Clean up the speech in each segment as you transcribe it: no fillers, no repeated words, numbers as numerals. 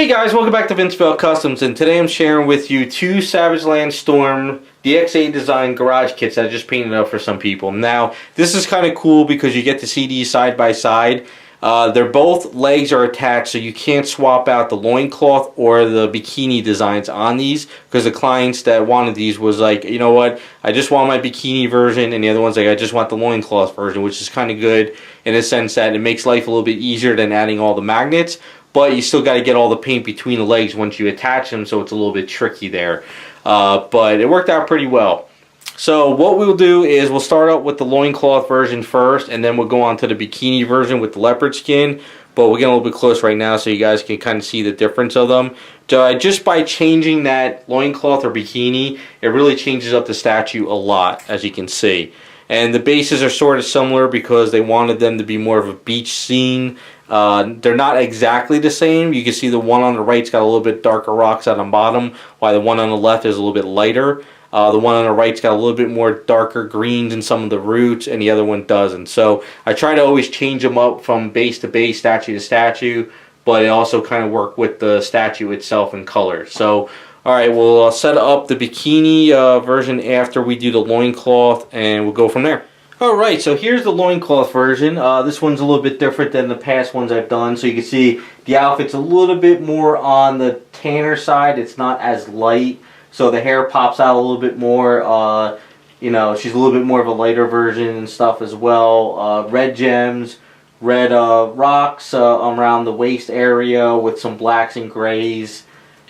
Hey guys, welcome back to Vince Customs, and today I'm sharing with you two Savage Land Storm DX8 design garage kits that I just painted up for some people. Now, this is kind of cool because you get to see these side by side. They're both legs are attached, so you can't swap out the loincloth or the bikini designs on these, because the clients that wanted these was like, you know what, I just want my bikini version, and the other one's like, I just want the loincloth version, which is kind of good in the sense that it makes life a little bit easier than adding all the magnets. But you still got to get all the paint between the legs once you attach them, so it's a little bit tricky there. But it worked out pretty well. So what we'll do is we'll start out with the loincloth version first, and then we'll go on to the bikini version with the leopard skin. But we'll get a little bit close right now so you guys can kind of see the difference of them. Just by changing that loincloth or bikini, it really changes up the statue a lot, as you can see. And the bases are sort of similar because they wanted them to be more of a beach scene. They're not exactly the same. You can see the one on the right's got a little bit darker rocks on the bottom, while the one on the left is a little bit lighter. The one on the right's got a little bit more darker greens in some of the roots, and the other one doesn't. So I try to always change them up from base to base, statue to statue, but it also kind of work with the statue itself in color. So, alright, we'll set up the bikini version after we do the loincloth, and we'll go from there. Alright, so here's the loincloth version. This one's a little bit different than the past ones I've done. So you can see the outfit's a little bit more on the tanner side. It's not as light. So the hair pops out a little bit more. You know, she's a little bit more of a lighter version and stuff as well. Red gems, red rocks around the waist area with some blacks and grays.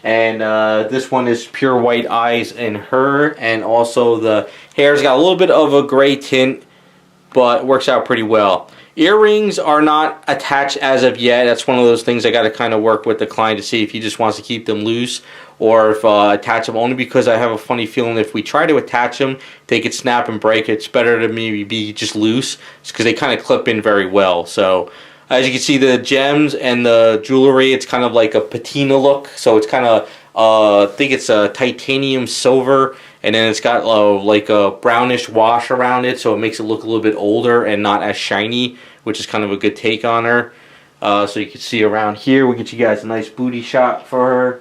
And this one is pure white eyes in her. And also the hair's got a little bit of a gray tint, but works out pretty well. Earrings are not attached as of yet. That's one of those things I got to kind of work with the client to see if he just wants to keep them loose or if attach them, only because I have a funny feeling if we try to attach them, they could snap and break. It's better to maybe be just loose because they kind of clip in very well. So as you can see, the gems and the jewelry, it's kind of like a patina look. So it's kind of, I think it's a titanium silver, and then it's got like a brownish wash around it, so it makes it look a little bit older and not as shiny, which is kind of a good take on her. So you can see around here, we'll get you guys a nice booty shot for her.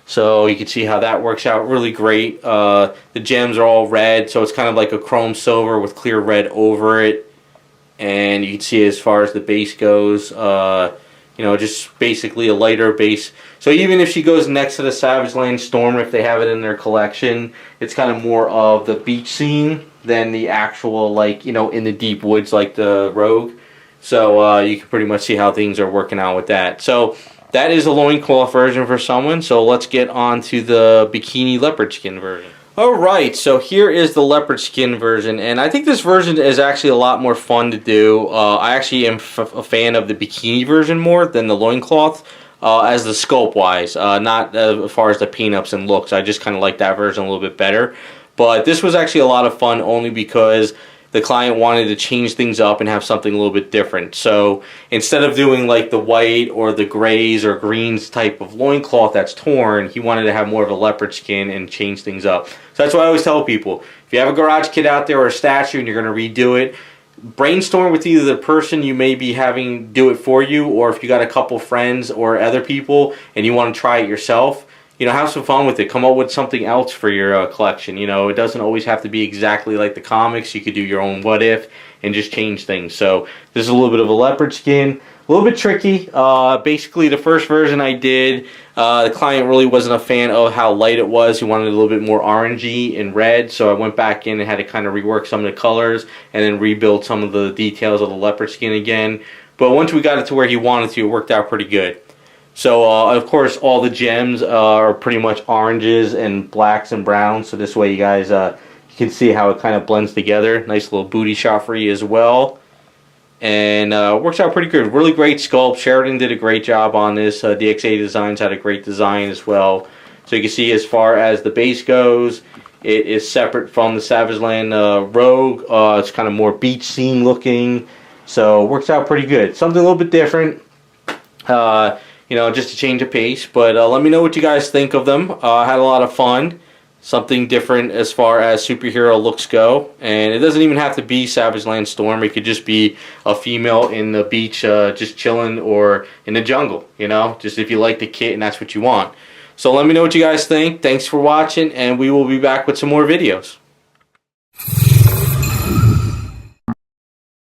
So you can see how that works out really great. The gems are all red, so it's kind of like a chrome silver with clear red over it. And you can see as far as the base goes, you know, just basically a lighter base. So even if she goes next to the Savage Land Storm, if they have it in their collection, it's kind of more of the beach scene than the actual, like, you know, in the deep woods like the Rogue. So you can pretty much see how things are working out with that. So that is a loincloth version for someone. So let's get on to the bikini leopard skin version. Alright, so here is the leopard skin version, and I think this version is actually a lot more fun to do. I actually am a fan of the bikini version more than the loincloth, as the sculpt wise, not as far as the paint ups and looks. I just kind of like that version a little bit better. But this was actually a lot of fun only because the client wanted to change things up and have something a little bit different. So instead of doing like the white or the grays or greens type of loincloth that's torn, he wanted to have more of a leopard skin and change things up. So that's what I always tell people. If you have a garage kit out there or a statue and you're going to redo it, brainstorm with either the person you may be having do it for you, or if you got a couple friends or other people and you want to try it yourself, you know, have some fun with it. Come up with something else for your collection. You know, it doesn't always have to be exactly like the comics. You could do your own what if and just change things. So this is a little bit of a leopard skin. A little bit tricky. Basically, the first version I did, the client really wasn't a fan of how light it was. He wanted a little bit more orangey and red. So I went back in and had to kind of rework some of the colors and then rebuild some of the details of the leopard skin again. But once we got it to where he wanted to, it worked out pretty good. So, of course, all the gems are pretty much oranges and blacks and browns. So this way you guys you can see how it kind of blends together. Nice little booty shot for you as well. And works out pretty good. Really great sculpt. Sheridan did a great job on this. DX8 Designs had a great design as well. So you can see as far as the base goes, it is separate from the Savage Land Rogue. It's kind of more beach scene looking. So works out pretty good. Something a little bit different. You know, just to change the pace. But let me know what you guys think of them. I had a lot of fun. something different as far as superhero looks go. And it doesn't even have to be Savage Land Storm. It could just be a female in the beach just chilling, or in the jungle, you know, just if you like the kit and that's what you want. So let me know what you guys think. Thanks for watching, and we will be back with some more videos.